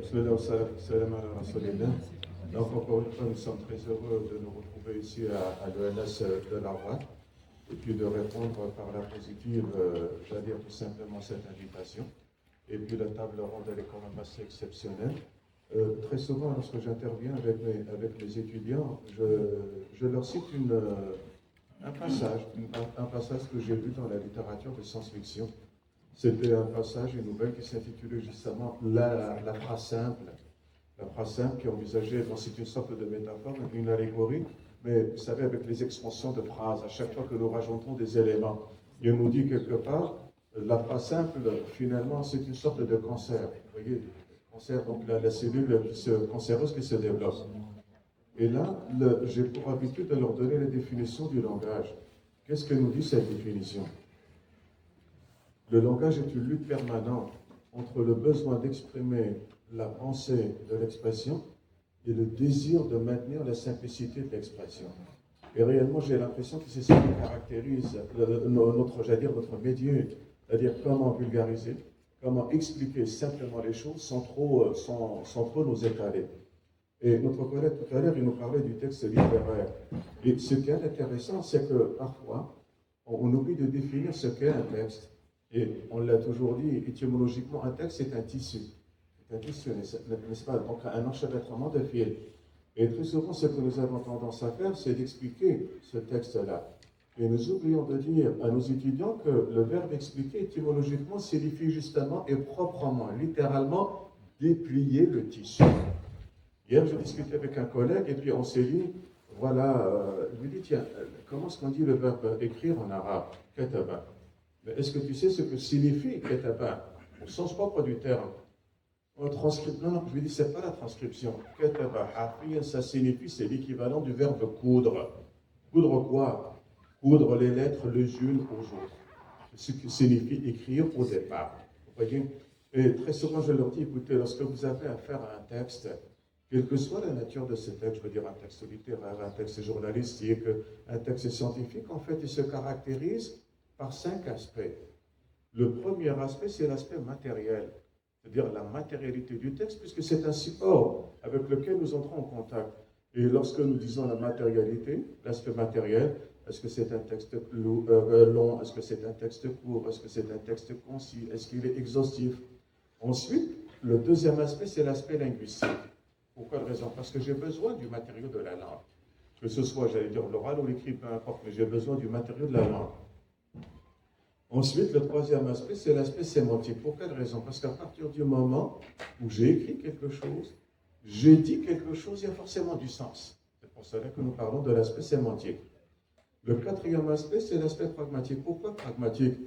Bismillah wa salam ala rasulillah. Donc encore une fois, nous sommes très heureux de nous retrouver ici à l'ENS de Larvat et puis de répondre par la positive, j'allais dire tout simplement cette invitation. Et puis la table ronde, elle est quand même assez exceptionnelle. Très souvent, lorsque j'interviens avec mes étudiants, je leur cite un passage que j'ai lu dans la littérature de science-fiction. C'était un passage, une nouvelle qui s'intitulait justement la phrase simple. La phrase simple qui envisageait, bon, c'est une sorte de métaphore, une allégorie, mais vous savez, avec les extensions de phrases, à chaque fois que nous rajoutons des éléments, il nous dit quelque part, la phrase simple, finalement, c'est une sorte de cancer. Vous voyez, cancer, donc la cellule cancéreuse qui se développe. Et là, j'ai pour habitude de leur donner la définition du langage. Qu'est-ce que nous dit cette définition? Le langage est une lutte permanente entre le besoin d'exprimer la pensée de l'expression et le désir de maintenir la simplicité de l'expression. Et réellement, j'ai l'impression que c'est ce qui caractérise notre métier, c'est-à-dire comment vulgariser, comment expliquer simplement les choses sans trop nous étaler. Et notre collègue tout à l'heure, il nous parlait du texte littéraire. Et ce qui est intéressant, c'est que parfois, on oublie de définir ce qu'est un texte. Et on l'a toujours dit, étymologiquement, un texte, c'est un tissu. C'est un tissu, n'est-ce pas? Donc, un enchevêtrement de fils. Et très souvent, ce que nous avons tendance à faire, c'est d'expliquer ce texte-là. Et nous oublions de dire à nos étudiants que le verbe expliquer, étymologiquement, signifie justement et proprement, littéralement, déplier le tissu. Hier, je discutais avec un collègue et puis on s'est dit, voilà, je lui ai dit, tiens, comment est-ce qu'on dit le verbe écrire en arabe? Kataba. Mais est-ce que tu sais ce que signifie kataba au sens propre du terme? Non, je lui ai dit, c'est pas la transcription. Kataba, hafiyan, ça signifie, c'est l'équivalent du verbe coudre. Coudre quoi? Coudre les lettres les unes aux autres. Ce qui signifie écrire au départ. Vous voyez? Et très souvent, je leur dis, écoutez, lorsque vous avez affaire à un texte, quelle que soit la nature de ce texte, je veux dire un texte littéraire, un texte journalistique, un texte scientifique, en fait, il se caractérise par 5 aspects. Le premier aspect, c'est l'aspect matériel, c'est-à-dire la matérialité du texte, puisque c'est un support avec lequel nous entrons en contact. Et lorsque nous disons la matérialité, l'aspect matériel, est-ce que c'est un texte long, est-ce que c'est un texte court, est-ce que c'est un texte concis, est-ce qu'il est exhaustif? Ensuite, le deuxième aspect, c'est l'aspect linguistique. Pour quelle raison? Parce que j'ai besoin du matériau de la langue. Que ce soit, j'allais dire, l'oral ou l'écrit, peu importe, mais j'ai besoin du matériau de la langue. Ensuite, le troisième aspect, c'est l'aspect sémantique. Pour quelle raison? Parce qu'à partir du moment où j'ai écrit quelque chose, j'ai dit quelque chose, il y a forcément du sens. C'est pour cela que nous parlons de l'aspect sémantique. Le quatrième aspect, c'est l'aspect pragmatique. Pourquoi pragmatique?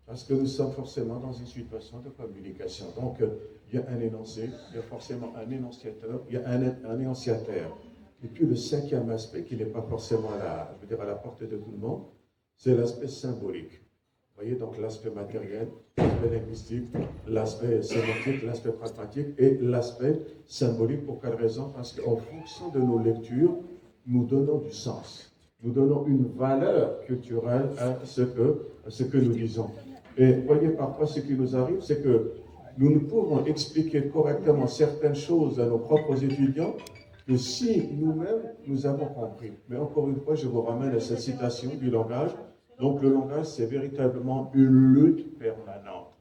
Parce que nous sommes forcément dans une situation de communication. Donc, il y a un énoncé, il y a forcément un énonciateur, il y a un énonciataire. Et puis le cinquième aspect, qui n'est pas forcément à la portée de tout le monde, c'est l'aspect symbolique. Vous voyez, donc l'aspect matériel, l'aspect linguistique, l'aspect sémantique, l'aspect pragmatique et l'aspect symbolique. Pour quelle raison? Parce qu'en fonction de nos lectures, nous donnons du sens. Nous donnons une valeur culturelle à ce que nous disons. Et voyez, parfois, ce qui nous arrive, c'est que nous ne pouvons expliquer correctement certaines choses à nos propres étudiants que si nous-mêmes, nous avons compris. Mais encore une fois, je vous ramène à cette citation du langage. Donc, le langage, c'est véritablement une lutte permanente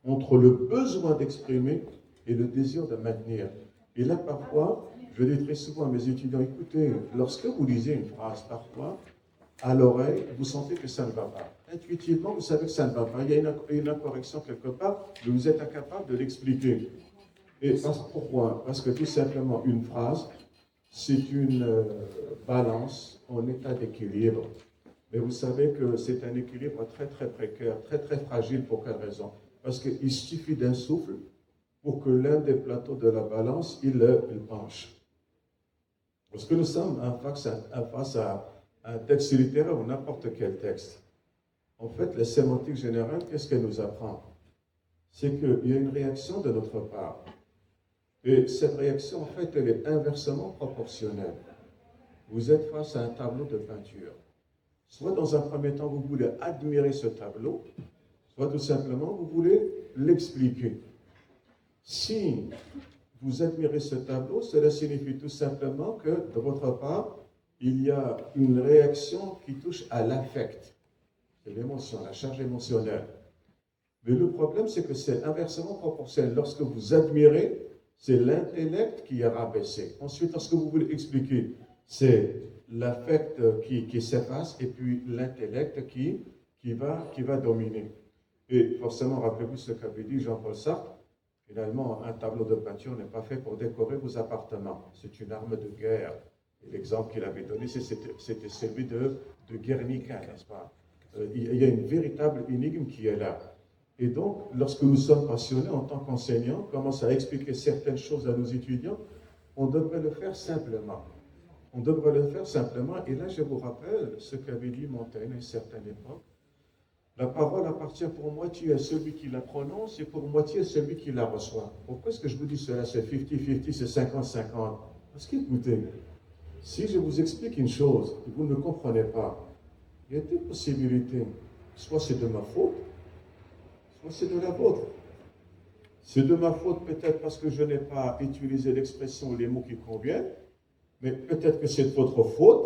entre le besoin d'exprimer et le désir de maintenir. Et là, parfois, je dis très souvent à mes étudiants, écoutez, lorsque vous lisez une phrase, parfois, à l'oreille, vous sentez que ça ne va pas. Intuitivement, vous savez que ça ne va pas. Il y a une incorrection quelque part, mais vous êtes incapable de l'expliquer. Et pourquoi? Parce que tout simplement, une phrase, c'est une balance en état d'équilibre. Mais vous savez que c'est un équilibre très très précaire, très très fragile. Pour quelle raison? Parce qu'il suffit d'un souffle pour que l'un des plateaux de la balance, il penche. Lorsque nous sommes face à un texte littéraire ou n'importe quel texte, en fait, la sémantique générale, qu'est-ce qu'elle nous apprend? C'est qu'il y a une réaction de notre part. Et cette réaction, en fait, elle est inversement proportionnelle. Vous êtes face à un tableau de peinture. Soit dans un premier temps, vous voulez admirer ce tableau, soit tout simplement, vous voulez l'expliquer. Si vous admirez ce tableau, cela signifie tout simplement que, de votre part, il y a une réaction qui touche à l'affect, c'est l'émotion, la charge émotionnelle. Mais le problème, c'est que c'est inversement proportionnel. Lorsque vous admirez, c'est l'intellect qui est rabaissé. Ensuite, lorsque vous voulez expliquer, c'est l'affect qui s'efface et puis l'intellect qui va dominer. Et forcément, rappelez-vous ce qu'avait dit Jean-Paul Sartre, finalement, un tableau de peinture n'est pas fait pour décorer vos appartements. C'est une arme de guerre. Et l'exemple qu'il avait donné, c'était celui de Guernica, n'est-ce pas? Il y a une véritable énigme qui est là. Et donc, lorsque nous sommes passionnés en tant qu'enseignants, commence à expliquer certaines choses à nos étudiants, on devrait le faire simplement. On devrait le faire simplement. Et là, je vous rappelle ce qu'avait dit Montaigne à une certaine époque. La parole appartient pour moitié à celui qui la prononce et pour moitié à celui qui la reçoit. Pourquoi est-ce que je vous dis cela? C'est 50-50, c'est 50-50. Parce qu'écoutez, si je vous explique une chose et vous ne comprenez pas, il y a deux possibilités. Soit c'est de ma faute, soit c'est de la vôtre. C'est de ma faute peut-être parce que je n'ai pas utilisé l'expression ou les mots qui conviennent, mais peut-être que c'est de votre faute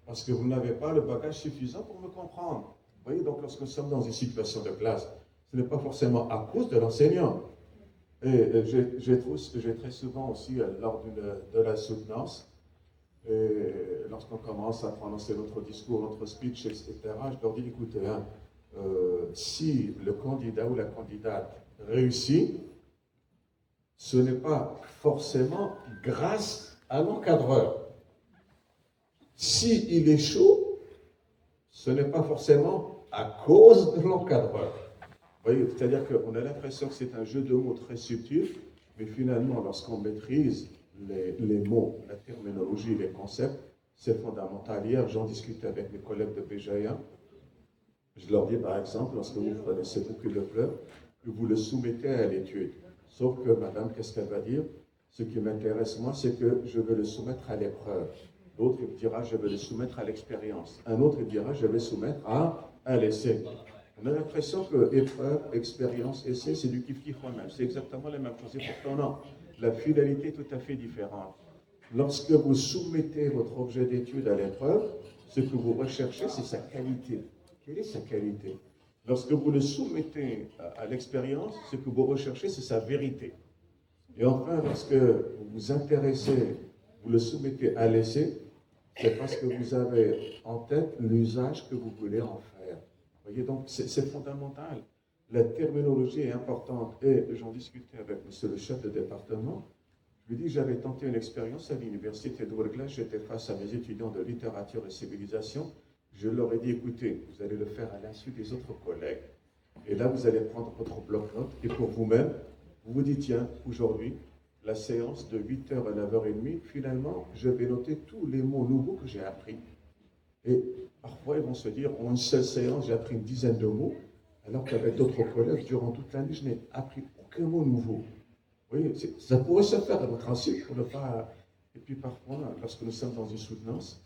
parce que vous n'avez pas le bagage suffisant pour me comprendre. Vous voyez, donc lorsque nous sommes dans une situation de classe, ce n'est pas forcément à cause de l'enseignant. Et j'ai très souvent aussi, lors de la soutenance, lorsqu'on commence à prononcer notre discours, notre speech, etc., je leur dis, écoutez, si le candidat ou la candidate réussit, ce n'est pas forcément grâce à l'encadreur. S'il échoue, ce n'est pas forcément à cause de l'encadreur. Vous voyez, c'est-à-dire qu'on a l'impression que c'est un jeu de mots très subtil, mais finalement, lorsqu'on maîtrise les mots, la terminologie, les concepts, c'est fondamental. Hier, j'en discutais avec mes collègues de Béjaïa. Je leur dis, par exemple, lorsque vous prenez ce bouquet de fleurs, que vous le soumettez à l'étude. Sauf que, madame, qu'est-ce qu'elle va dire? Ce qui m'intéresse, moi, c'est que je veux le soumettre à l'épreuve. L'autre, il dira, je vais le soumettre à l'expérience. Un autre, il dira, je vais le soumettre à un essai. On a l'impression que épreuve, expérience, essai, c'est du kiff-kiff moi-même. C'est exactement la même chose. Et pourtant, non. La finalité est tout à fait différente. Lorsque vous soumettez votre objet d'étude à l'épreuve, ce que vous recherchez, c'est sa qualité. Quelle est sa qualité? Lorsque vous le soumettez à l'expérience, ce que vous recherchez, c'est sa vérité. Et enfin, lorsque vous vous intéressez, vous le soumettez à l'essai, c'est parce que vous avez en tête l'usage que vous voulez en faire. Vous voyez, donc c'est fondamental. La terminologie est importante. Et j'en discutais avec monsieur le chef de département. Je lui dis, j'avais tenté une expérience à l'université d'Ouargla, j'étais face à mes étudiants de littérature et civilisation. Je leur ai dit, écoutez, vous allez le faire à l'insu des autres collègues. Et là, vous allez prendre votre bloc-notes et pour vous-même, vous vous dites, tiens, aujourd'hui, la séance de 8h à 9h30, finalement, je vais noter tous les mots nouveaux que j'ai appris. Et parfois, ils vont se dire, en une seule séance, j'ai appris une dizaine de mots, alors qu'avec d'autres collègues, durant toute l'année, je n'ai appris aucun mot nouveau. Vous voyez, ça pourrait se faire à votre insu pour ne pas... Et puis parfois, lorsque nous sommes dans une soutenance,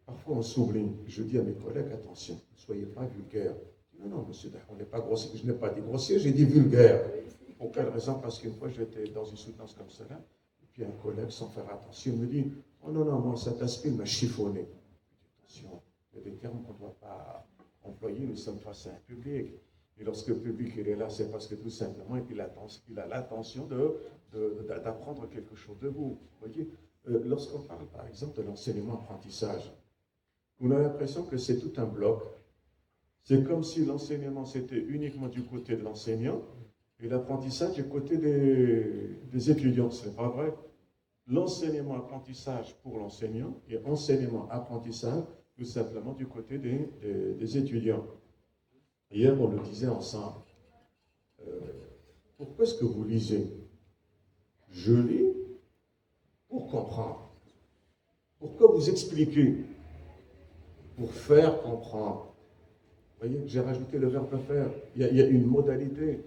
parfois on souligne. Je dis à mes collègues, attention, ne soyez pas vulgaires. Non, non, monsieur, on n'est pas grossier. Je n'ai pas dit grossier, j'ai dit vulgaire. Pour quelle raison? Parce qu'une fois, j'étais dans une soutenance comme cela, et puis un collègue, sans faire attention, me dit, oh non, non, moi, cet aspect m'a chiffonné. Attention, il y a des termes qu'on ne doit pas employer, nous sommes face à un public. Et lorsque le public il est là, c'est parce que tout simplement, il a l'intention d'apprendre quelque chose de vous. Vous voyez, lorsqu'on parle, par exemple, de l'enseignement-apprentissage, on a l'impression que c'est tout un bloc. C'est comme si l'enseignement, c'était uniquement du côté de l'enseignant, et l'apprentissage du côté des étudiants. Ce n'est pas vrai. L'enseignement-apprentissage pour l'enseignant et enseignement-apprentissage tout simplement du côté des étudiants. Hier, on le disait ensemble. Pourquoi est-ce que vous lisez? Je lis pour comprendre. Pourquoi vous expliquez? Pour faire comprendre. Vous voyez, j'ai rajouté le verbe faire. Il y a une modalité.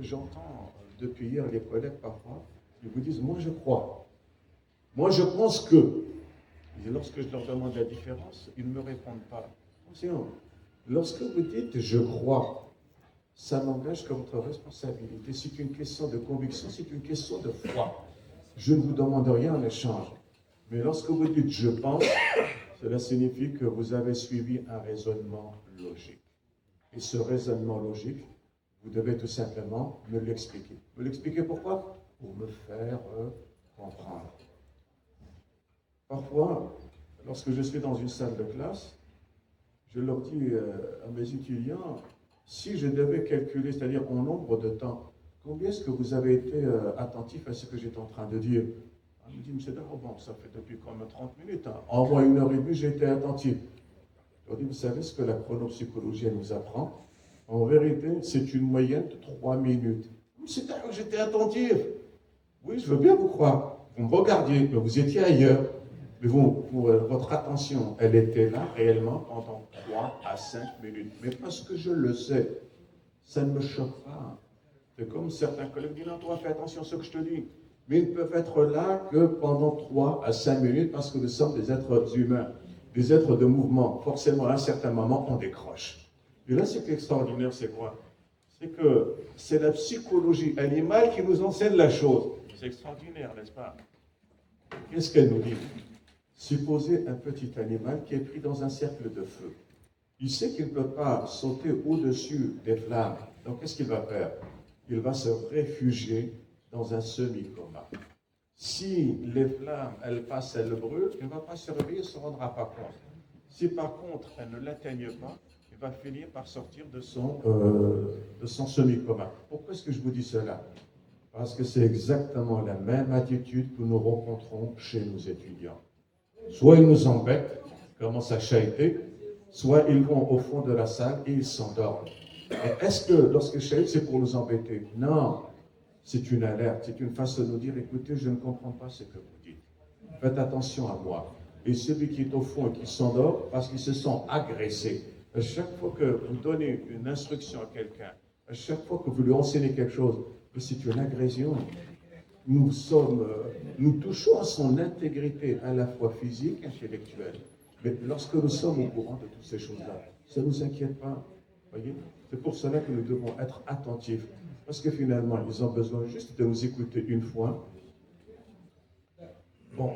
J'entends depuis hier les collègues parfois, ils vous disent, moi je crois. Moi je pense que. Et lorsque je leur demande la différence, ils ne me répondent pas. Attention, lorsque vous dites je crois, ça n'engage que votre responsabilité. C'est une question de conviction, c'est une question de foi. Je ne vous demande rien en échange. Mais lorsque vous dites je pense, cela signifie que vous avez suivi un raisonnement logique. Et ce raisonnement logique, vous devez tout simplement me l'expliquer. Me l'expliquer pourquoi? Pour me faire comprendre. Parfois, lorsque je suis dans une salle de classe, je leur dis à mes étudiants, si je devais calculer, c'est-à-dire en nombre de temps, combien est-ce que vous avez été attentif à ce que j'étais en train de dire? Il me dit, monsieur Darro, bon, ça fait depuis quand même 30 minutes. Hein. En moins 1 heure et demie, j'ai été attentif. Je leur dis, vous savez ce que la chronopsychologie nous apprend? En vérité, c'est une moyenne de 3 minutes. Monsieur Darro, j'étais attentif. Oui, je veux bien vous croire. Vous me regardiez, mais vous étiez ailleurs. Mais votre attention, elle était là réellement pendant 3 à 5 minutes. Mais parce que je le sais, ça ne me choque pas. C'est comme certains collègues disent, non, toi, fais attention à ce que je te dis. Mais ils ne peuvent être là que pendant 3 à 5 minutes parce que nous sommes des êtres humains, des êtres de mouvement. Forcément, à un certain moment, on décroche. Et là, ce qui est extraordinaire, c'est quoi? C'est que c'est la psychologie animale qui nous enseigne la chose. C'est extraordinaire, n'est-ce pas? Qu'est-ce qu'elle nous dit? Supposez un petit animal qui est pris dans un cercle de feu. Il sait qu'il ne peut pas sauter au-dessus des flammes. Donc, qu'est-ce qu'il va faire? Il va se réfugier dans un semi-coma. Si les flammes, elles passent, elles le brûlent, il ne va pas se réveiller, il ne se rendra pas compte. Si par contre, elles ne l'atteignent pas, il va finir par sortir de son semi-coma. Pourquoi est-ce que je vous dis cela? Parce que c'est exactement la même attitude que nous rencontrons chez nos étudiants. Soit ils nous embêtent, commencent à chahuter, soit ils vont au fond de la salle et ils s'endorment. Et est-ce que lorsque chahute, c'est pour nous embêter? Non, c'est une alerte, c'est une façon de nous dire, écoutez, je ne comprends pas ce que vous dites. Faites attention à moi. Et celui qui est au fond et qui s'endort, parce qu'il se sent agressé. À chaque fois que vous donnez une instruction à quelqu'un, à chaque fois que vous lui enseignez quelque chose, c'est une agression. Nous touchons à son intégrité, à la fois physique et intellectuelle. Mais lorsque nous sommes au courant de toutes ces choses-là, ça ne nous inquiète pas. Voyez? C'est pour cela que nous devons être attentifs. Parce que finalement, ils ont besoin juste de nous écouter une fois. Bon,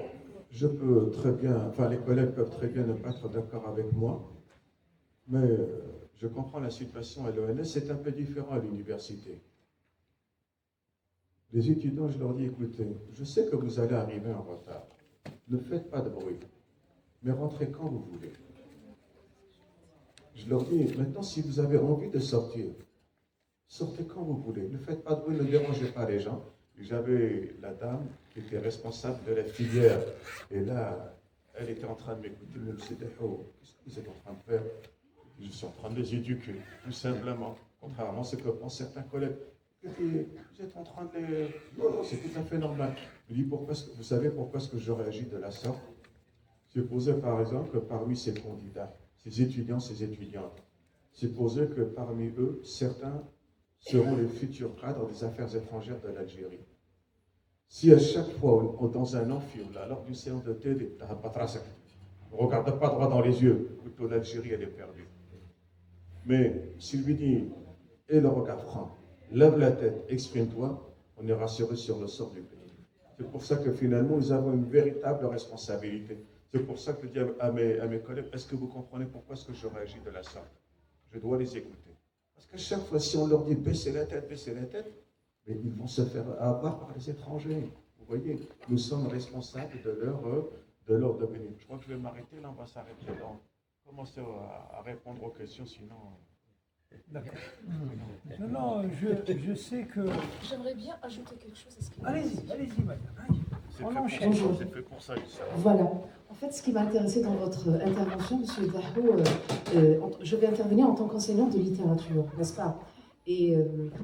je peux très bien, enfin les collègues peuvent très bien ne pas être d'accord avec moi, mais je comprends la situation à l'ONS, c'est un peu différent à l'université. Les étudiants, je leur dis, écoutez, je sais que vous allez arriver en retard. Ne faites pas de bruit, mais rentrez quand vous voulez. Je leur dis, maintenant, si vous avez envie de sortir, sortez quand vous voulez. Ne faites pas de bruit, ne dérangez pas les gens. J'avais la dame qui était responsable de la filière. Et là, elle était en train de m'écouter. Elle me disait, oh, qu'est-ce que vous êtes en train de faire? Je suis en train de les éduquer, tout simplement. Contrairement à ce que pensent certains collègues. Vous êtes en train de les... Non, c'est tout à fait normal. Je dis, vous savez pourquoi est-ce que je réagis de la sorte? Supposez par exemple que parmi ces candidats, ces étudiants, ces étudiantes, supposez que parmi eux, certains seront les futurs cadres des affaires étrangères de l'Algérie. Si à chaque fois, dans un amphi, lors d'une séance de télé, ne regardez pas droit dans les yeux, l'Algérie, elle est perdue. Mais s'il lui dit, et le regard franc, lève la tête, exprime-toi, on est rassuré sur le sort du pays. C'est pour ça que finalement, nous avons une véritable responsabilité. C'est pour ça que je dis à mes collègues, est-ce que vous comprenez pourquoi est-ce que je réagis de la sorte? Je dois les écouter. Parce qu'à chaque fois, si on leur dit baissez la tête, mais ils vont se faire avoir par les étrangers. Vous voyez, nous sommes responsables de leur devenir. Je crois que je vais m'arrêter là, on va s'arrêter là. Commencer à répondre aux questions, sinon... D'accord. Non, je sais que... J'aimerais bien ajouter quelque chose à ce qu'il Allez-y, madame. C'est fait pour ça, ça. Voilà. En fait, ce qui m'a intéressé dans votre intervention, Monsieur Darro, je vais intervenir en tant qu'enseignante de littérature, n'est-ce pas? Et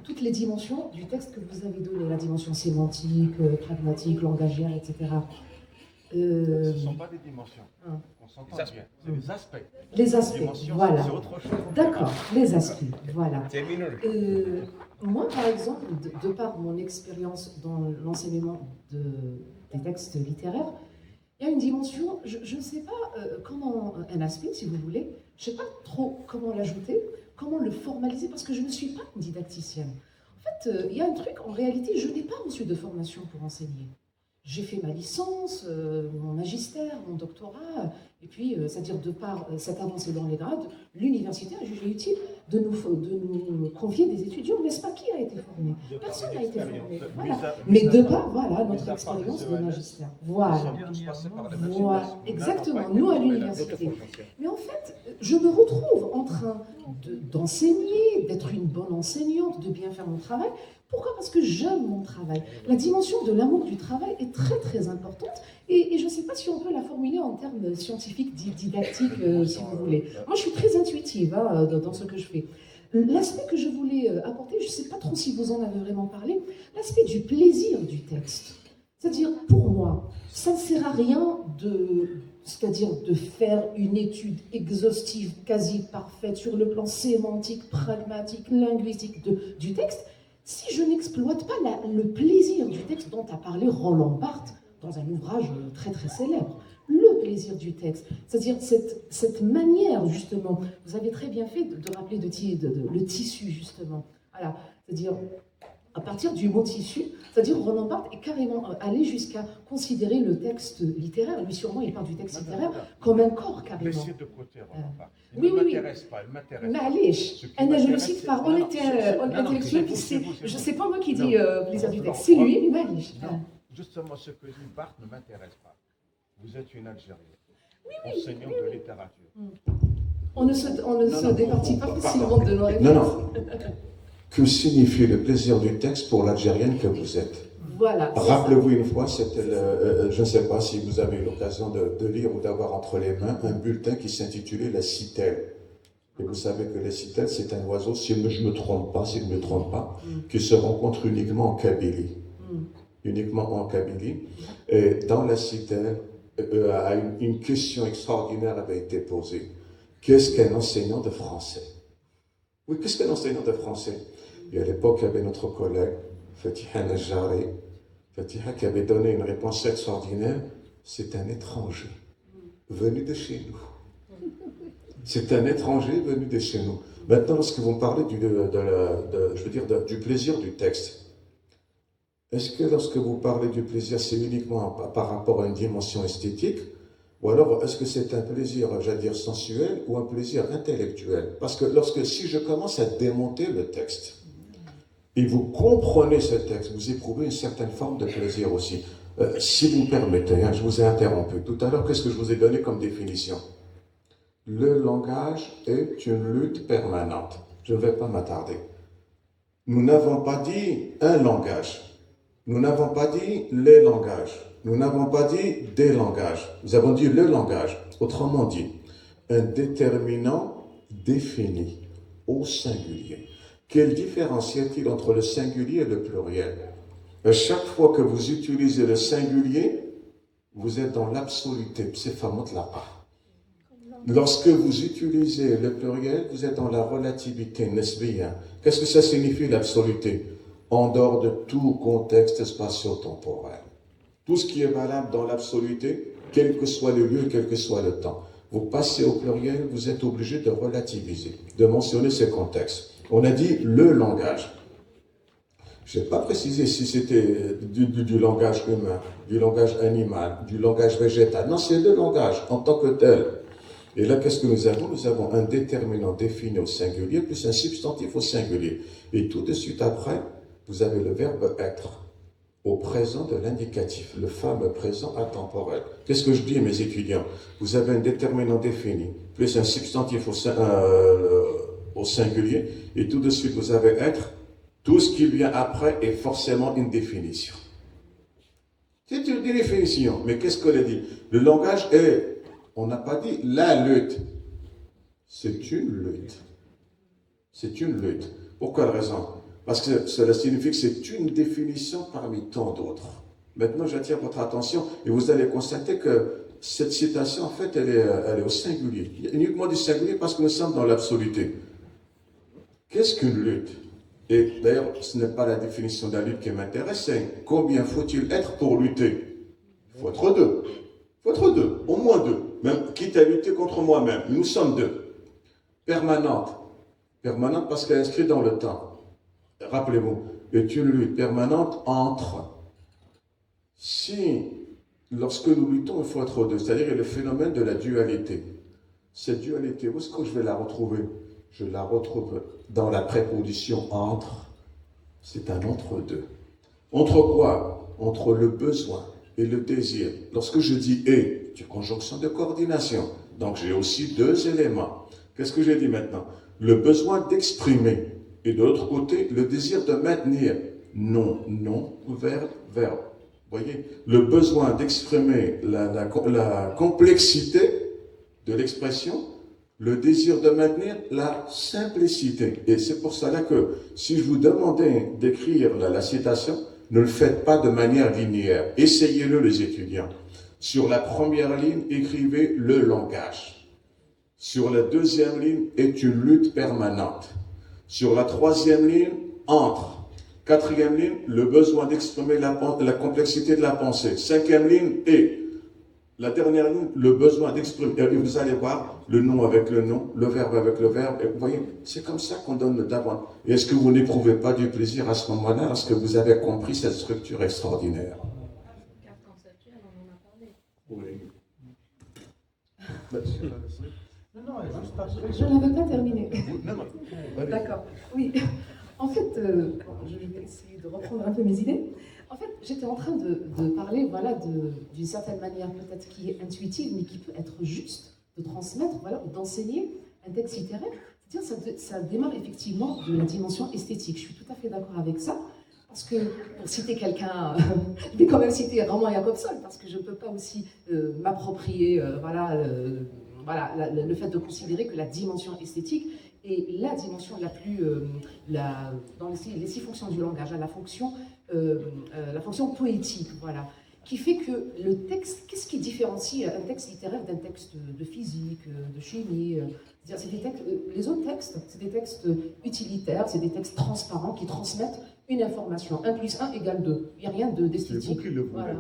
toutes les dimensions du texte que vous avez donné, la dimension sémantique, pragmatique, langagière, etc. Ce ne sont pas des dimensions. On s'entend bien. C'est des aspects. Les aspects, voilà. C'est autre chose. D'accord, les aspects, voilà. C'est mineur. Moi, par exemple, de par mon expérience dans l'enseignement des textes littéraires, il y a une dimension, je ne sais pas comment, un aspect, si vous voulez, je ne sais pas trop comment l'ajouter, comment le formaliser, parce que je ne suis pas une didacticienne. En fait, il y a un truc, en réalité, je n'ai pas reçu de formation pour enseigner. j'ai fait ma licence, mon magistère, mon doctorat, et puis, c'est-à-dire de par cette avancée dans les grades, l'université a jugé utile de nous confier des étudiants, n'est-ce pas? Qui a été formé? Personne n'a été formé. Voilà. Mais de par, voilà, notre expérience de magistère. Voilà. Voilà, exactement, nous à l'université. Mais en fait, je me retrouve en train d'enseigner, d'être une bonne enseignante, de bien faire mon travail. Pourquoi? Parce que j'aime mon travail. La dimension de l'amour du travail est très très importante et je ne sais pas si on peut la formuler en termes scientifiques, didactiques, si vous voulez. Moi, je suis très intuitive hein, dans ce que je fais. L'aspect que je voulais apporter, je ne sais pas trop si vous en avez vraiment parlé, l'aspect du plaisir du texte. C'est-à-dire, pour moi, ça ne sert à rien c'est-à-dire de faire une étude exhaustive, quasi parfaite, sur le plan sémantique, pragmatique, linguistique du texte, si je n'exploite pas le plaisir du texte dont a parlé Roland Barthes dans un ouvrage très très célèbre. Le plaisir du texte, c'est-à-dire cette manière justement, vous avez très bien fait de rappeler le tissu justement, voilà, c'est-à-dire à partir du mot tissu, c'est-à-dire Roland Barthes est carrément allé jusqu'à considérer le texte littéraire, lui sûrement il parle du texte littéraire, comme un corps carrément. Laissez de côté Roland Barthes. Il Oui, ne oui, m'intéresse pas, il m'intéresse mais pas. allez, je le cite par honnêteté intellectuelle, je ne sais pas moi qui dis plaisir du texte, c'est lui, mais allez. Justement, ce que dit Barthes ne m'intéresse pas. Vous êtes une Algérienne, enseignante de littérature. On ne se départit pas facilement de nos réponses. Non. Que signifie le plaisir du texte pour l'Algérienne que vous êtes? Voilà. Rappelez-vous une fois, je ne sais pas si vous avez eu l'occasion de lire ou d'avoir entre les mains un bulletin qui s'intitulait La Citelle. Et vous savez que la citelle, c'est un oiseau, si je ne me trompe pas, qui se rencontre uniquement en Kabylie. Uniquement en Kabylie. Et dans la citelle, une question extraordinaire avait été posée. Qu'est-ce qu'un enseignant de français? Oui, qu'est-ce qu'un enseignant de français? Et à l'époque, il y avait notre collègue, Fatiha Najari, Fatiha qui avait donné une réponse extraordinaire. C'est un étranger venu de chez nous. C'est un étranger venu de chez nous. Maintenant, lorsque vous me parlez du plaisir du texte, est-ce que lorsque vous parlez du plaisir, c'est uniquement par rapport à une dimension esthétique, ou alors est-ce que c'est un plaisir, j'allais dire, sensuel ou un plaisir intellectuel? Parce que si je commence à démonter le texte, et vous comprenez ce texte, vous éprouvez une certaine forme de plaisir aussi. Si vous me permettez, je vous ai interrompu tout à l'heure, qu'est-ce que je vous ai donné comme définition? Le langage est une lutte permanente. Je ne vais pas m'attarder. Nous n'avons pas dit un langage. Nous n'avons pas dit les langages. Nous n'avons pas dit des langages. Nous avons dit le langage. Autrement dit, un déterminant défini au singulier. Quelle différence y a-t-il entre le singulier et le pluriel? À chaque fois que vous utilisez le singulier, vous êtes dans l'absoluté. C'est fameux de la part. Lorsque vous utilisez le pluriel, vous êtes dans la relativité, n'est-ce bien? Qu'est-ce que ça signifie l'absoluté? En dehors de tout contexte spatio-temporel. Tout ce qui est valable dans l'absoluté, quel que soit le lieu, quel que soit le temps. Vous passez au pluriel, vous êtes obligé de relativiser, de mentionner ces contextes. On a dit le langage. Je n'ai pas précisé si c'était du langage humain, du langage animal, du langage végétal. Non, c'est le langage en tant que tel. Et là, qu'est-ce que nous avons? Nous avons un déterminant défini au singulier, plus un substantif au singulier. Et tout de suite après, vous avez le verbe être, au présent de l'indicatif, le fameux présent intemporel. Qu'est-ce que je dis à mes étudiants? Vous avez un déterminant défini, plus un substantif au singulier, et tout de suite vous avez être. Tout ce qui vient après est forcément une définition. C'est une définition, mais qu'est-ce qu'on a dit? Le langage est, on n'a pas dit la lutte, c'est une lutte. C'est une lutte. Pour quelle raison? Parce que cela signifie que c'est une définition parmi tant d'autres. Maintenant, j'attire votre attention et vous allez constater que cette citation, en fait, elle est au singulier. Il y a uniquement du singulier parce que nous sommes dans l'absoluté. Qu'est-ce qu'une lutte? Et d'ailleurs, ce n'est pas la définition de la lutte qui m'intéresse, c'est combien faut-il être pour lutter? Il faut être deux. Il faut être deux, au moins deux. Même quitte à lutter contre moi-même. Nous sommes deux. Permanente. Permanente parce qu'elle est inscrite dans le temps. Rappelez-vous, est une lutte permanente entre Si, lorsque nous luttons, il faut être deux, c'est-à-dire le phénomène de la dualité. Cette dualité, où est-ce que je vais la retrouver? Je la retrouve dans la préposition entre. C'est un entre-deux. Entre quoi? Entre le besoin et le désir. Lorsque je dis « et », c'est une conjonction de coordination. Donc j'ai aussi deux éléments. Qu'est-ce que j'ai dit maintenant? Le besoin d'exprimer. Et de l'autre côté, le désir de maintenir. Non, non, verbe, verbe. Voyez, le besoin d'exprimer la complexité de l'expression, le désir de maintenir la simplicité. Et c'est pour cela que si je vous demandais d'écrire la citation, ne le faites pas de manière linéaire. Essayez-le, les étudiants. Sur la première ligne, écrivez le langage. Sur la deuxième ligne, est une lutte permanente. Sur la troisième ligne, entre. Quatrième ligne, le besoin d'exprimer la complexité de la pensée. Cinquième ligne, et. La dernière ligne, le besoin d'exprimer. Et vous allez voir le nom avec le nom, le verbe avec le verbe. Et vous voyez, c'est comme ça qu'on donne d'avant. Et est-ce que vous n'éprouvez pas du plaisir à ce moment-là, lorsque vous avez compris cette structure extraordinaire? Carte conceptuelle, on en a parlé. Oui. Non, non, juste après. Je n'avais pas terminé. Non, non. Allez. D'accord. Oui. En fait, je vais essayer de reprendre un peu mes idées. En fait, j'étais en train de parler, voilà, d'une certaine manière peut-être qui est intuitive, mais qui peut être juste, de transmettre, voilà, ou d'enseigner un texte littéraire. C'est-à-dire, ça démarre effectivement de la dimension esthétique. Je suis tout à fait d'accord avec ça. Parce que, pour citer quelqu'un, je vais quand même citer Roman Jakobson, parce que je ne peux pas aussi m'approprier le fait de considérer que la dimension esthétique est la dimension la plus, dans les six fonctions du langage, la fonction poétique, voilà, qui fait que le texte, qu'est-ce qui différencie un texte littéraire d'un texte de physique, de chimie? C'est des textes, les autres textes, c'est des textes utilitaires, c'est des textes transparents qui transmettent une information. 1 plus 1 égale 2. Il n'y a rien d'esthétique. C'est vous qui le voulez. Voilà.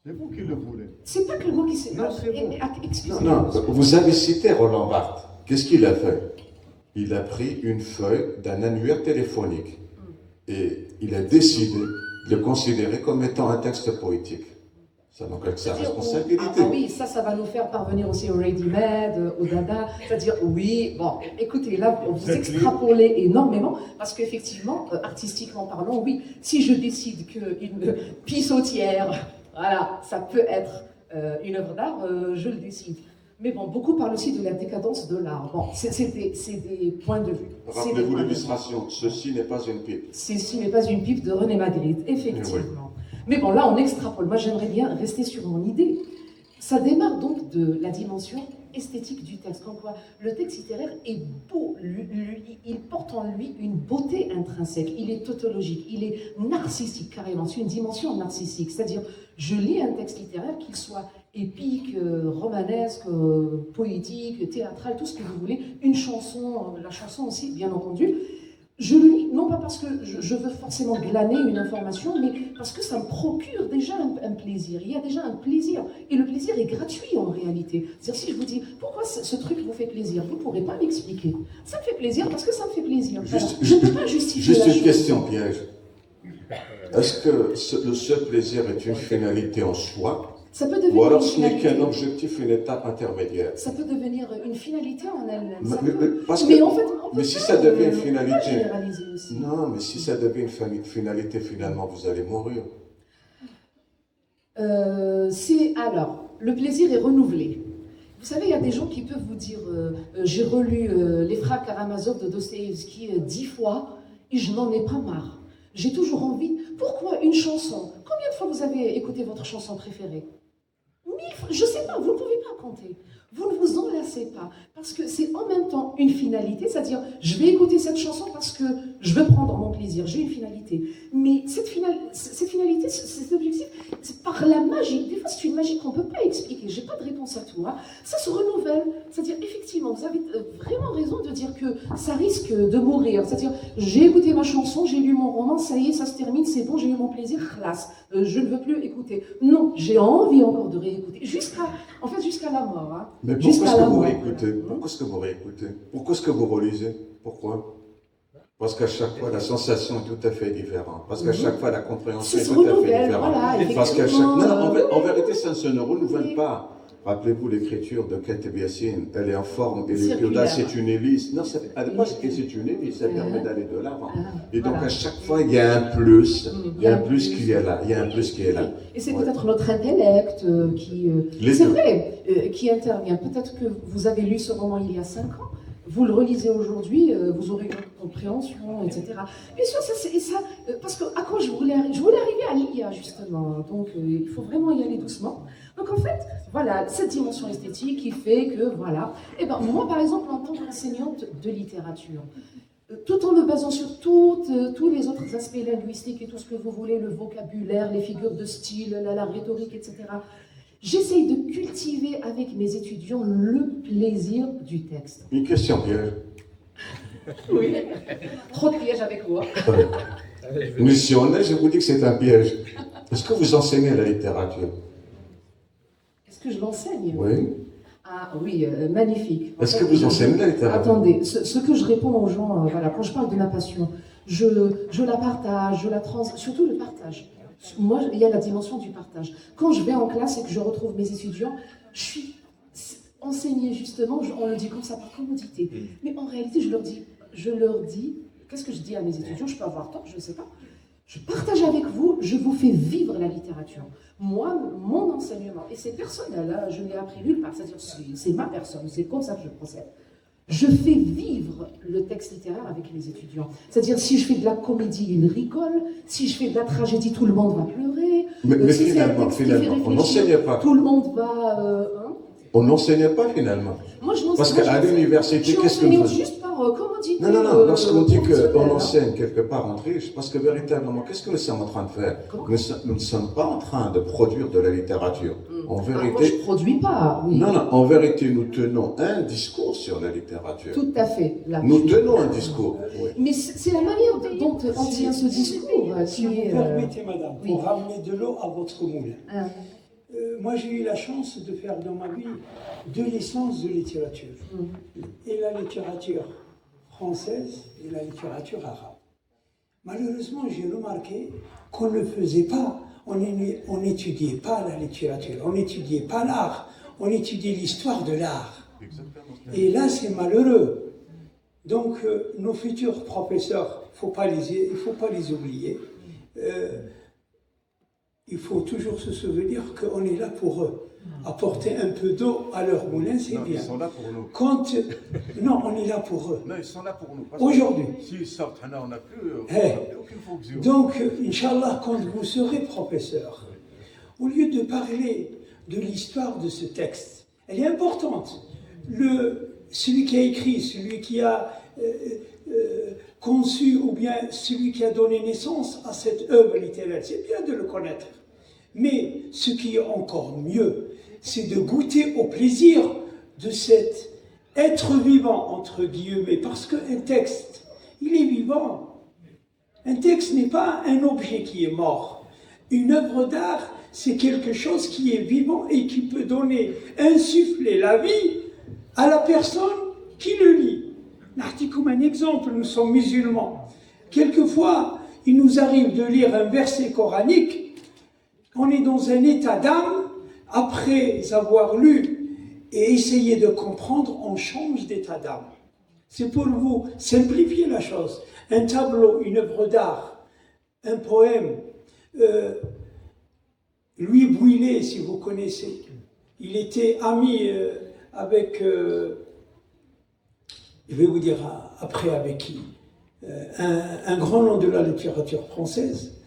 C'est vous qui le voulez. C'est pas que moi qui sais. Non, c'est vous. Excusez-moi. Non, vous avez cité Roland Barthes. Qu'est-ce qu'il a fait? Il a pris une feuille d'un annuaire téléphonique et il a décidé de le considérer comme étant un texte poétique. Ça donc avec sa responsabilité. Ah oui, ça va nous faire parvenir aussi au ready-made, au dada. C'est-à-dire, oui, bon, écoutez, là, vous extrapolez énormément, parce qu'effectivement, artistiquement parlant, oui, si je décide qu'une pissotière, voilà, ça peut être une œuvre d'art, je le décide. Mais bon, beaucoup parlent aussi de la décadence de l'art. Bon, c'est des points de vue. Rappelez-vous l'illustration, ceci n'est pas une pipe. Ceci n'est pas une pipe de René Magritte, effectivement. Mais bon, là, on extrapole. Moi, j'aimerais bien rester sur mon idée. Ça démarre donc de la dimension esthétique du texte. Comme quoi, le texte littéraire est beau. Il porte en lui une beauté intrinsèque. Il est tautologique. Il est narcissique, carrément. C'est une dimension narcissique. C'est-à-dire, je lis un texte littéraire, qu'il soit épique, romanesque, poétique, théâtral, tout ce que vous voulez. Une chanson, la chanson aussi, bien entendu. Je le lis, non pas parce que je veux forcément glaner une information, mais parce que ça me procure déjà un plaisir. Il y a déjà un plaisir. Et le plaisir est gratuit en réalité. C'est-à-dire, si je vous dis, pourquoi ce truc vous fait plaisir, vous ne pourrez pas m'expliquer. Ça me fait plaisir parce que ça me fait plaisir. Je ne peux pas justifier Juste la une chose. question piège. Est-ce que ce plaisir est une finalité en soi, Ça peut devenir ou alors une ce n'est finalité. qu'un objectif, une étape intermédiaire? Ça peut devenir une finalité en elle-même. Mais En fait, on peut mais si pas, ça devient une pas finalité, généraliser aussi. non, mais si ça devient une finalité, finalement, vous allez mourir. Alors, le plaisir est renouvelé. Vous savez, il y a des gens qui peuvent vous dire j'ai relu Les Frères Karamazov de Dostoïevski 10 fois et je n'en ai pas marre. J'ai toujours envie. Pourquoi une chanson? Combien de fois vous avez écouté votre chanson préférée? 1000 fois. Je ne sais pas, vous ne pouvez pas compter. Vous ne vous en lassez pas, parce que c'est en même temps une finalité, c'est-à-dire je vais écouter cette chanson parce que je veux prendre mon plaisir, j'ai une finalité. Mais cette finalité, cet objectif, c'est par la magie. Des fois, c'est une magie qu'on ne peut pas expliquer. Je n'ai pas de réponse à tout. Hein. Ça se renouvelle. C'est-à-dire, effectivement, vous avez vraiment raison de dire que ça risque de mourir. C'est-à-dire, j'ai écouté ma chanson, j'ai lu mon roman, ça y est, ça se termine, c'est bon, j'ai eu mon plaisir, classe. Je ne veux plus écouter. Non, j'ai envie encore de réécouter. Jusqu'à la mort. Hein. Mais pourquoi est-ce que vous réécoutez? Pourquoi est-ce que vous réécoutez? Pourquoi est-ce que vous relisez? Pourquoi? Parce qu'à chaque fois, la sensation est tout à fait différente. Parce qu'à chaque fois, la compréhension Ça est se tout à fait renouvelle, différente. voilà, Parce qu'à chaque... effectivement. Non, en vérité, ça ne se renouvelle pas. Rappelez-vous l'écriture de Kateb Yassine, elle est en forme Circulaire. c'est une hélice. Non, à la base, c'est une hélice, ça permet d'aller de l'avant. Et donc, Voilà. à chaque fois, il y a un plus, il y a un plus plus. qui est là, il y a un plus qui est là. Et c'est Ouais. peut-être notre intellect qui... Les c'est deux. vrai, qui intervient. Peut-être que vous avez lu ce roman il y a 5 ans, vous le relisez aujourd'hui, vous aurez une compréhension, etc. Bien sûr, parce que à quoi je voulais arriver à l'IA, justement. Donc, il faut vraiment y aller doucement. Donc, en fait, voilà, cette dimension esthétique qui fait que, voilà. Et ben, moi, par exemple, en tant qu'enseignante de littérature, tout en me basant sur tous les autres aspects linguistiques et tout ce que vous voulez, le vocabulaire, les figures de style, la rhétorique, etc., j'essaye de cultiver avec mes étudiants le plaisir du texte. Une question piège. Oui. Trop de pièges avec moi. Mais si on est, je vous dis que c'est un piège. Est-ce que vous enseignez la littérature? Est-ce que je l'enseigne? Oui. Ah oui, magnifique. Est-ce que vous enseignez la littérature? Attendez, ce que je réponds aux gens, voilà, quand je parle de ma passion, je la partage, surtout le partage. Moi, il y a la dimension du partage. Quand je vais en classe et que je retrouve mes étudiants, je suis enseignée justement, on le dit comme ça par commodité. Mais en réalité, je leur dis, qu'est-ce que je dis à mes étudiants? Je peux avoir tort, je ne sais pas. Je partage avec vous, je vous fais vivre la littérature. Moi, mon enseignement, et c'est personnel, hein, je ne l'ai appris nulle part, c'est-à-dire c'est ma personne, c'est comme ça que je procède. Je fais vivre le texte littéraire avec les étudiants. C'est-à-dire, si je fais de la comédie, ils rigolent. Si je fais de la tragédie, tout le monde va pleurer. Mais Si c'est un finalement, texte qui fait on réfléchir, n'enseignait pas. tout le monde va... hein. On n'enseignait pas finalement. Moi, je n'enseigne Parce qu'à l'université, qu'est-ce que nous faisons? juste par commodité. Non, lorsqu'on dit qu'on professionnelle. enseigne quelque part, on triche, parce que véritablement, qu'est-ce que nous sommes en train de faire? Nous ne sommes pas en train de produire de la littérature. En Ah, moi, je vérité, ne produis pas, oui. non, en vérité, nous tenons un discours sur la littérature. Tout à fait. Là, Nous tenons un discours. Oui. Mais c'est la manière dont on tient ce discours Si qui vous est... permettez, madame, oui. pour ramener de l'eau à votre moulin. hein. Moi, j'ai eu la chance de faire dans ma vie 2 licences de littérature. Et la littérature française et la littérature arabe. Malheureusement, j'ai remarqué qu'on ne faisait pas, on n'étudiait pas la littérature, on n'étudiait pas l'art, on étudiait l'histoire de l'art. Et là, c'est malheureux. Donc, nos futurs professeurs, il ne faut pas les oublier. Il faut toujours se souvenir qu'on est là pour eux. Apporter un peu d'eau à leur moulin, c'est bien. Ils sont là pour nous. Non, on est là pour eux. Non, ils sont là pour nous. Aujourd'hui. S'ils sortent, on n'a plus aucune fonction. Donc, Inch'Allah, quand vous serez professeur, au lieu de parler de l'histoire de ce texte, elle est importante. Celui qui a écrit, celui qui a conçu, ou bien celui qui a donné naissance à cette œuvre littéraire, c'est bien de le connaître. Mais ce qui est encore mieux, c'est de goûter au plaisir de cet être vivant, entre guillemets, parce qu'un texte, il est vivant. Un texte n'est pas un objet qui est mort. Une œuvre d'art, c'est quelque chose qui est vivant et qui peut insuffler la vie à la personne qui le lit. Comme un exemple, nous sommes musulmans. Quelquefois, il nous arrive de lire un verset coranique, on est dans un état d'âme, après avoir lu et essayé de comprendre, on change d'état d'âme. C'est pour vous simplifier la chose. Un tableau, une œuvre d'art, un poème. Louis Bouillet, si vous connaissez, il était ami avec, je vais vous dire après avec qui, un grand nom de la littérature française.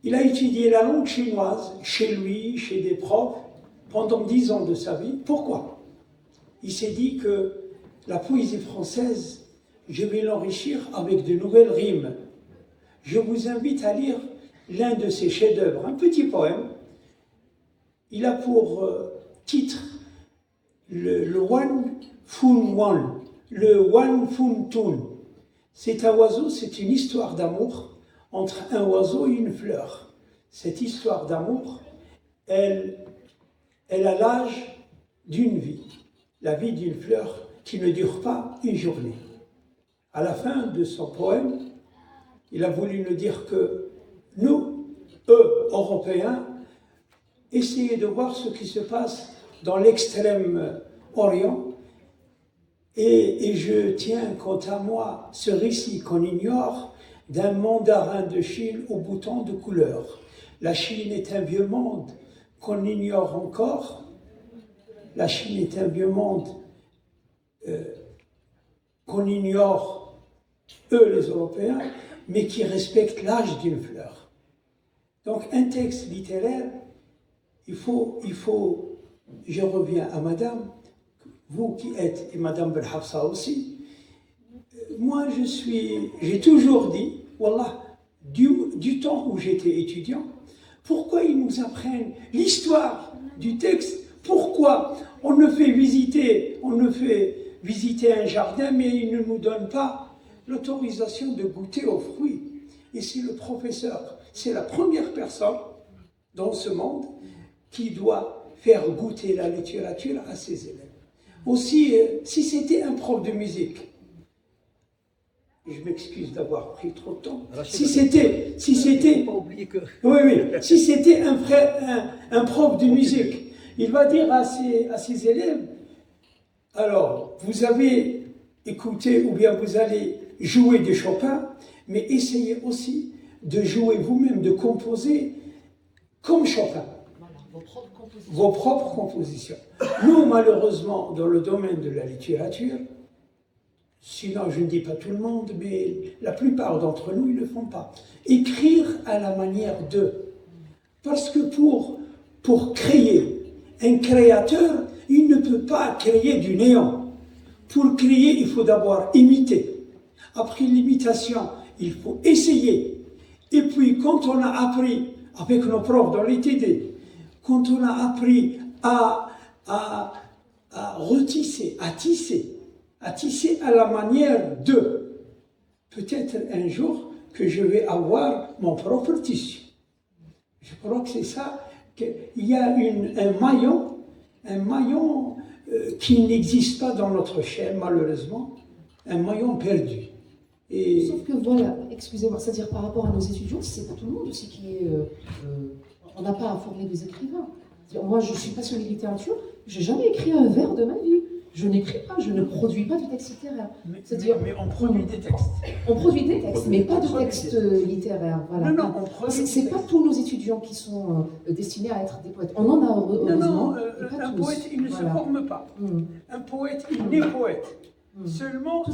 Il a étudié la langue chinoise, chez lui, chez des profs, pendant 10 ans de sa vie. Pourquoi? Il s'est dit que la poésie française, je vais l'enrichir avec de nouvelles rimes. Je vous invite à lire l'un de ses chefs-d'œuvre, un petit poème. Il a pour titre le Wan Fun Wan, le Wan Fun Tun. C'est un oiseau, c'est une histoire d'amour entre un oiseau et une fleur. Cette histoire d'amour, elle a l'âge d'une vie, la vie d'une fleur qui ne dure pas une journée. à la fin de son poème, il a voulu nous dire que nous, Européens, essayez de voir ce qui se passe dans l'extrême-orient. Et je tiens, quant à moi, ce récit qu'on ignore d'un mandarin de Chine au bouton de couleur. La Chine est un vieux monde qu'on ignore encore. La Chine est un vieux monde qu'on ignore, eux les Européens, mais qui respecte l'âge d'une fleur. Donc un texte littéraire, il faut, je reviens à madame, vous qui êtes, et madame Belhafsa aussi, moi j'ai toujours dit, wallah, du temps où j'étais étudiant, pourquoi ils nous apprennent l'histoire du texte, pourquoi on ne fait visiter un jardin, mais ils ne nous donnent pas l'autorisation de goûter aux fruits. Et c'est le professeur, c'est la première personne dans ce monde qui doit faire goûter la littérature à ses élèves. Aussi, si c'était un prof de musique, je m'excuse d'avoir pris trop de temps, si c'était un prof de musique, il va dire à ses élèves, alors, vous avez écouté ou bien vous allez jouer de Chopin, mais essayez aussi de jouer vous-même, de composer comme Chopin. Voilà, vos propres compositions. Nous, malheureusement, dans le domaine de la littérature, sinon je ne dis pas tout le monde, mais la plupart d'entre nous, ils ne le font pas. Écrire à la manière d'eux. Parce que pour créer, un créateur, il ne peut pas créer du néant. Pour créer, il faut d'abord imiter. Après l'imitation, il faut essayer. Et puis, quand on a appris, avec nos profs dans les TD, quand on a appris à retisser, à tisser à la manière de, peut-être un jour que je vais avoir mon propre tissu. Je crois que c'est ça, qu'il y a un maillon qui n'existe pas dans notre chaîne, malheureusement, un maillon perdu. Et sauf que voilà, excusez-moi, c'est-à-dire par rapport à nos étudiants, c'est pas tout le monde aussi qui est... on n'a pas à former des écrivains. Moi, je suis passionnée de littérature, j'ai jamais écrit un vers de ma vie. Je n'écris pas, je ne produis pas de texte littéraire. Mais on produit des textes. On produit des textes, mais pas de textes littéraires. Voilà. Non, on produit. C'est pas tous nos étudiants qui sont destinés à être des poètes. On en a heureusement. Un poète, il ne se forme pas. Un poète, il naît poète. Seulement,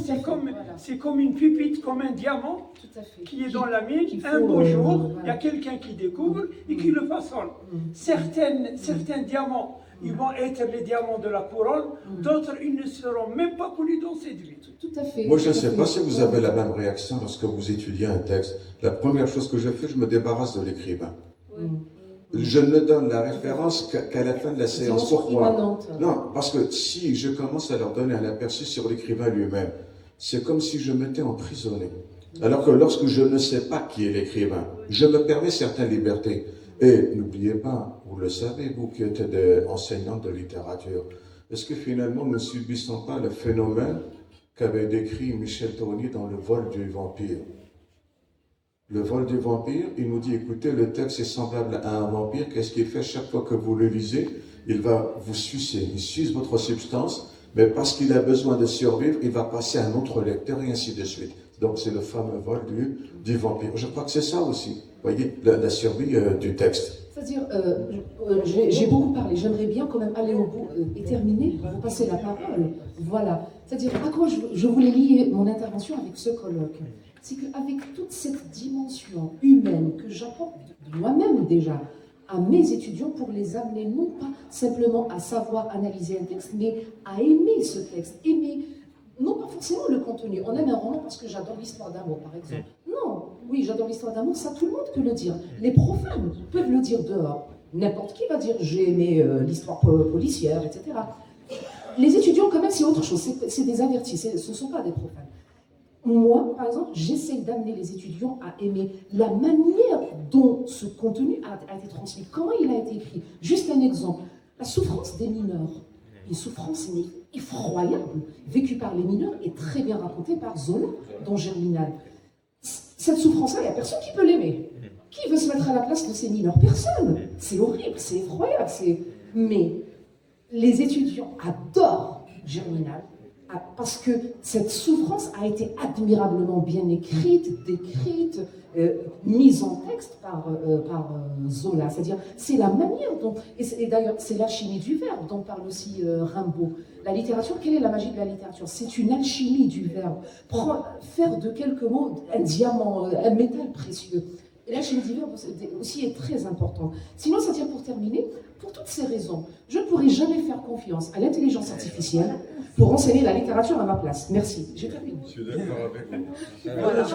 c'est comme une pépite, comme un diamant qui est dans la mine. Un beau jour, il y a quelqu'un qui découvre et qui le façonne. Certains diamants, ils vont être les diamants de la couronne, d'autres, ils ne seront même pas connus dans cette vie. Tout à fait. Moi, je ne sais pas si vous avez la même réaction lorsque vous étudiez un texte. La première chose que je fais, je me débarrasse de l'écrivain. Je ne donne la référence qu'à la fin de la séance. Pourquoi? Non, parce que si je commence à leur donner un aperçu sur l'écrivain lui-même, c'est comme si je m'étais emprisonné. Alors que lorsque je ne sais pas qui est l'écrivain, je me permets certaines libertés. Et n'oubliez pas, vous le savez, vous qui êtes des enseignants de littérature, est-ce que finalement nous ne subissons pas le phénomène qu'avait décrit Michel Tournier dans Le vol du vampire? Le vol du vampire, il nous dit, écoutez, le texte est semblable à un vampire, qu'est-ce qu'il fait chaque fois que vous le lisez? Il va vous sucer, il suce votre substance, mais parce qu'il a besoin de survivre, il va passer à un autre lecteur et ainsi de suite. Donc c'est le fameux vol du vampire. Je crois que c'est ça aussi, vous voyez, la survie du texte. C'est-à-dire, j'ai beaucoup parlé, j'aimerais bien quand même aller au bout et terminer, vous passer la parole. Voilà. C'est-à-dire, à quoi je voulais lier mon intervention avec ce colloque? C'est qu'avec toute cette dimension humaine que j'apporte de moi-même déjà à mes étudiants pour les amener non pas simplement à savoir analyser un texte, mais à aimer ce texte, aimer non pas forcément le contenu. On aime un roman parce que j'adore l'histoire d'amour, par exemple. Non, oui, j'adore l'histoire d'amour, ça tout le monde peut le dire. Les profanes peuvent le dire dehors. N'importe qui va dire j'ai aimé l'histoire policière, etc. Les étudiants, quand même, c'est autre chose. C'est des avertis, ce ne sont pas des profanes. Moi, par exemple, j'essaie d'amener les étudiants à aimer la manière dont ce contenu a été transmis, comment il a été écrit. Juste un exemple, la souffrance des mineurs, une souffrance effroyable vécue par les mineurs est très bien racontée par Zola dans Germinal. Cette souffrance-là, il n'y a personne qui peut l'aimer. Qui veut se mettre à la place de ces mineurs? Personne. C'est horrible, c'est effroyable. Mais les étudiants adorent Germinal parce que cette souffrance a été admirablement bien écrite, décrite, mise en texte par Zola. C'est-à-dire, c'est la manière dont... Et d'ailleurs, c'est l'alchimie du verbe dont parle aussi Rimbaud. La littérature, quelle est la magie de la littérature? C'est une alchimie du verbe. Faire de quelques mots un diamant, un métal précieux. Et l'alchimie du verbe aussi est très importante. Sinon, ça tient pour terminer, pour toutes ces raisons, je ne pourrai jamais faire confiance à l'intelligence artificielle pour enseigner la littérature à ma place. Merci. J'ai terminé. Je suis d'accord avec vous. Voilà.